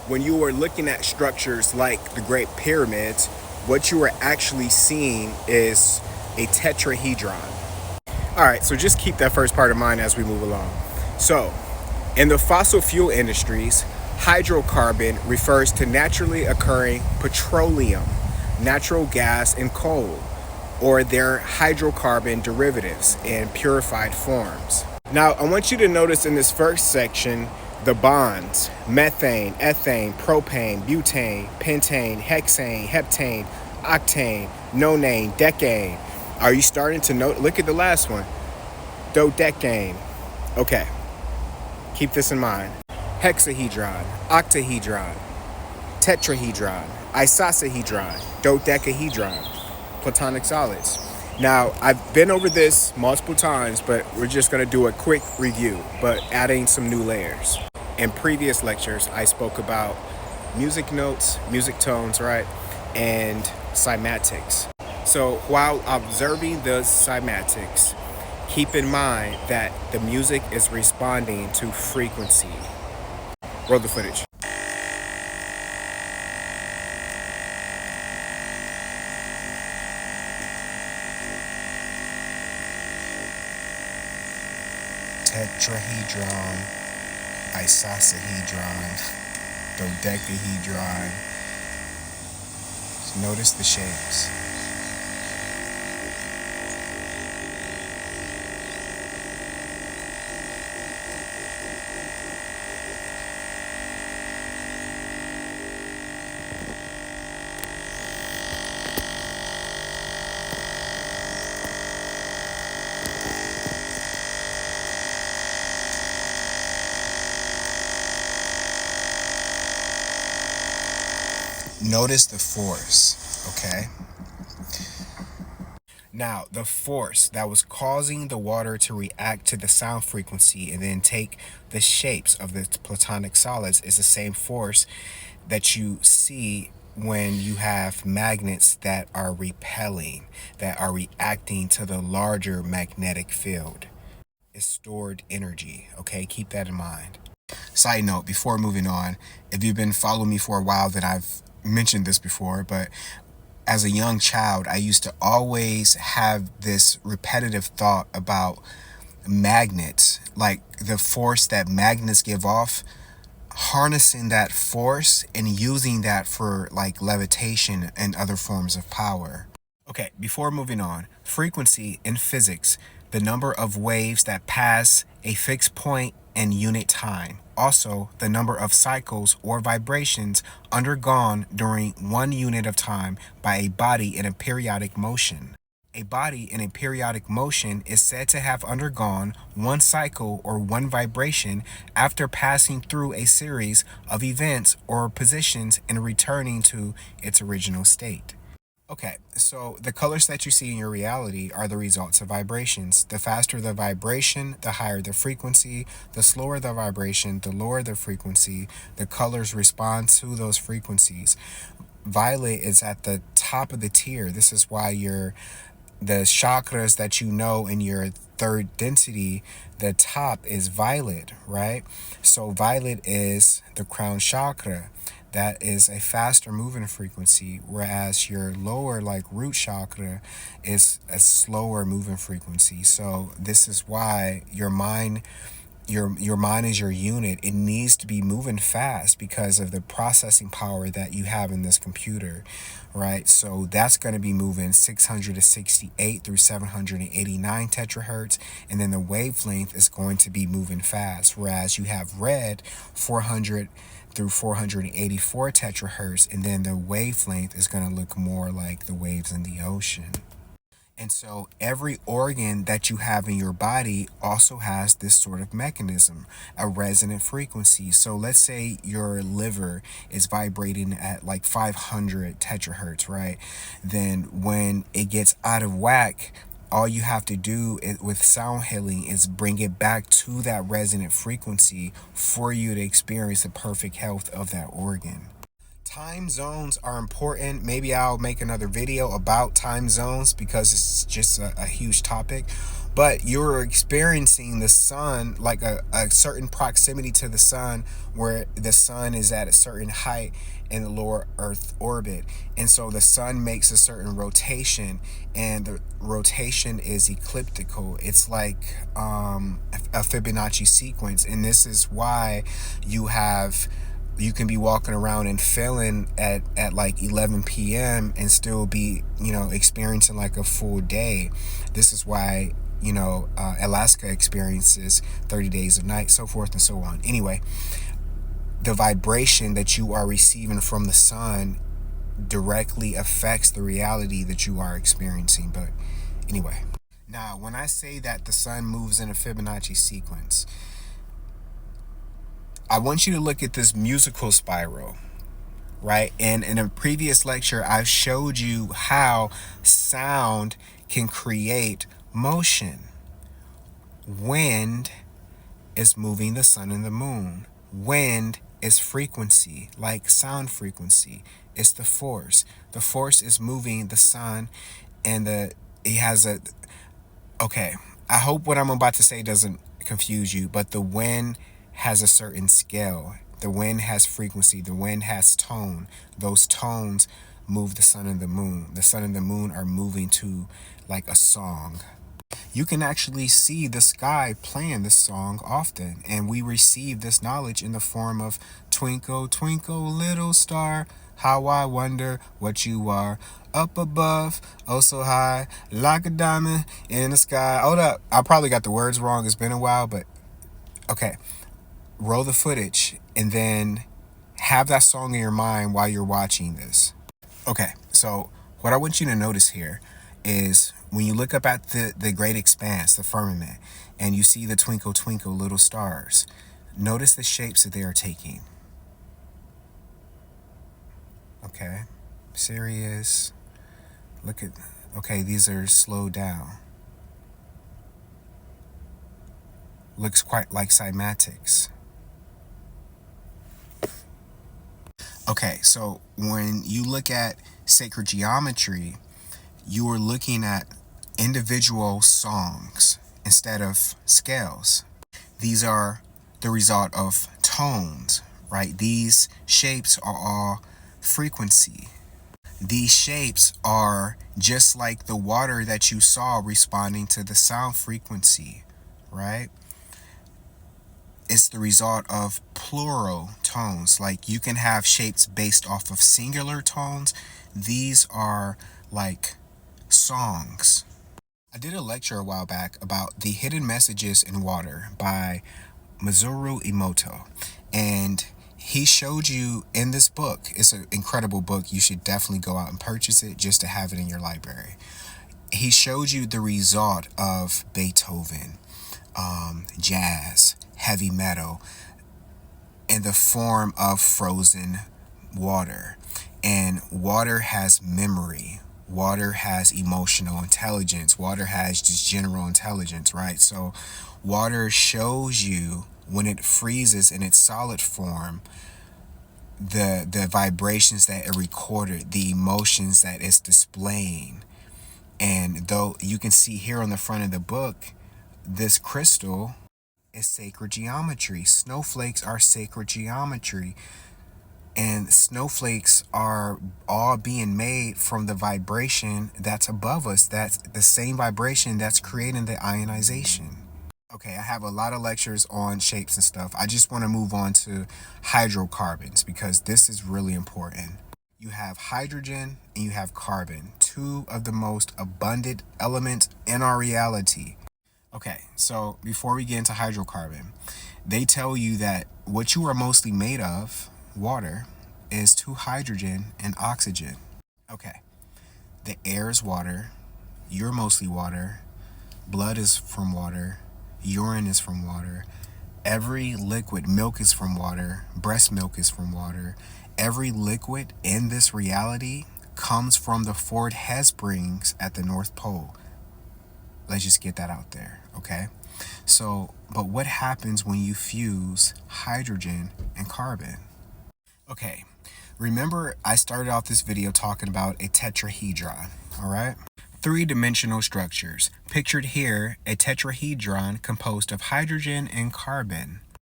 when you are looking at structures like the Great Pyramids, what you are actually seeing is a tetrahedron. All right, so just keep that first part in mind as we move along. So, in the fossil fuel industries, hydrocarbon refers to naturally occurring petroleum, natural gas, and coal, or their hydrocarbon derivatives in purified forms. Now, I want you to notice in this first section the bonds: methane, ethane, propane, butane, pentane, hexane, heptane, octane, nonane, decane. Are you starting to note? Look at the last one, dodecane. Okay, keep this in mind. Hexahedron, octahedron, tetrahedron, isosahedron, dodecahedron, platonic solids. Now, I've been over this multiple times, but we're just going to do a quick review, but adding some new layers. In previous lectures, I spoke about music notes, music tones, right, and cymatics. So while observing the cymatics, keep in mind that the music is responding to frequency. Roll the footage. Tetrahedron, isosahedron, dodecahedron. Notice the shapes. Notice the force, okay? Now, the force that was causing the water to react to the sound frequency and then take the shapes of the platonic solids is the same force that you see when you have magnets that are repelling, that are reacting to the larger magnetic field. It's stored energy, okay? Keep that in mind. Side note, before moving on, if you've been following me for a while, then I've mentioned this before, but as a young child, I used to always have this repetitive thought about magnets, like the force that magnets give off, harnessing that force and using that for like levitation and other forms of power. Okay, before moving on, frequency in physics, the number of waves that pass a fixed point in unit time. Also, the number of cycles or vibrations undergone during 1 unit of time by a body in a periodic motion. A body in a periodic motion is said to have undergone 1 cycle or 1 vibration after passing through a series of events or positions and returning to its original state. Okay, so the colors that you see in your reality are the results of vibrations. The faster the vibration, the higher the frequency. The slower the vibration, the lower the frequency. The colors respond to those frequencies. Violet is at the top of the tier. This is why the chakras that you know in your third density, the top is violet, right? So violet is the crown chakra. That is a faster moving frequency, whereas your lower, like root chakra, is a slower moving frequency. So this is why your mind is your unit. It needs to be moving fast because of the processing power that you have in this computer, right? So that's going to be moving 668 through 789 tetrahertz, and then the wavelength is going to be moving fast, whereas you have red 400 through 484 tetrahertz, and then the wavelength is going to look more like the waves in the ocean. And so every organ that you have in your body also has this sort of mechanism, a resonant frequency. So let's say your liver is vibrating at like 500 tetrahertz, right? Then when it gets out of whack, all you have to do with sound healing is bring it back to that resonant frequency for you to experience the perfect health of that organ. Time zones are important. Maybe I'll make another video about time zones because it's just a huge topic. But you're experiencing the sun, like a certain proximity to the sun, where the sun is at a certain height in the lower Earth orbit. And so the sun makes a certain rotation, and the rotation is ecliptical. It's like a Fibonacci sequence. And this is why you can be walking around and feeling at like 11 p.m. and still be, experiencing like a full day. This is why, Alaska experiences 30 days of night, so forth and so on. Anyway, the vibration that you are receiving from the sun directly affects the reality that you are experiencing. But anyway, now when I say that the sun moves in a Fibonacci sequence, I want you to look at this musical spiral, right? And in a previous lecture, I showed you how sound can create motion. Wind is moving the sun and the moon. Wind is frequency, like sound frequency. It's the force. The force is moving the sun, and okay, I hope what I'm about to say doesn't confuse you, but the wind has a certain scale. The wind has frequency. The wind has tone. Those tones move the sun and the moon. The sun and the moon are moving to like a song. You can actually see the sky playing this song often, and we receive this knowledge in the form of "Twinkle, twinkle, little star, how I wonder what you are, up above, oh so high, like a diamond in the sky." Hold up, I probably got the words wrong. It's been a while, but okay. Roll the footage and then have that song in your mind while you're watching this. Okay, so what I want you to notice here is when you look up at the great expanse, the firmament, and you see the twinkle, twinkle, little stars, notice the shapes that they are taking. Okay, Sirius, okay, these are slowed down. Looks quite like cymatics. Okay, so when you look at sacred geometry, you are looking at individual songs instead of scales. These are the result of tones, right? These shapes are all frequency. These shapes are just like the water that you saw responding to the sound frequency, right? It's the result of plural tones. Like you can have shapes based off of singular tones. These are like songs. I did a lecture a while back about the hidden messages in water by Masaru Emoto, and he showed you in this book. It's an incredible book. You should definitely go out and purchase it just to have it in your library. He showed you the result of Beethoven, jazz, heavy metal, in the form of frozen water. And water has memory. Water has emotional intelligence. Water has just general intelligence, right? So water shows you when it freezes in its solid form, the vibrations that it recorded, the emotions that it's displaying. And though you can see here on the front of the book, this crystal is sacred geometry. Snowflakes are sacred geometry. And snowflakes are all being made from the vibration that's above us. That's the same vibration that's creating the ionization. Okay, I have a lot of lectures on shapes and stuff. I just want to move on to hydrocarbons because this is really important. You have hydrogen and you have carbon, two of the most abundant elements in our reality. Okay, so before we get into hydrocarbon, they tell you that what you are mostly made of, water, is two hydrogen and oxygen. Okay, the air is water, you're mostly water, blood is from water, urine is from water, every liquid, milk is from water, breast milk is from water. Every liquid in this reality comes from the Ford Head Springs at the North Pole. Let's just get that out there, okay? So, but what happens when you fuse hydrogen and carbon? Okay, Remember, I started off this video talking about a tetrahedron, all right? Three-dimensional structures. Pictured here, a tetrahedron composed of hydrogen and carbon.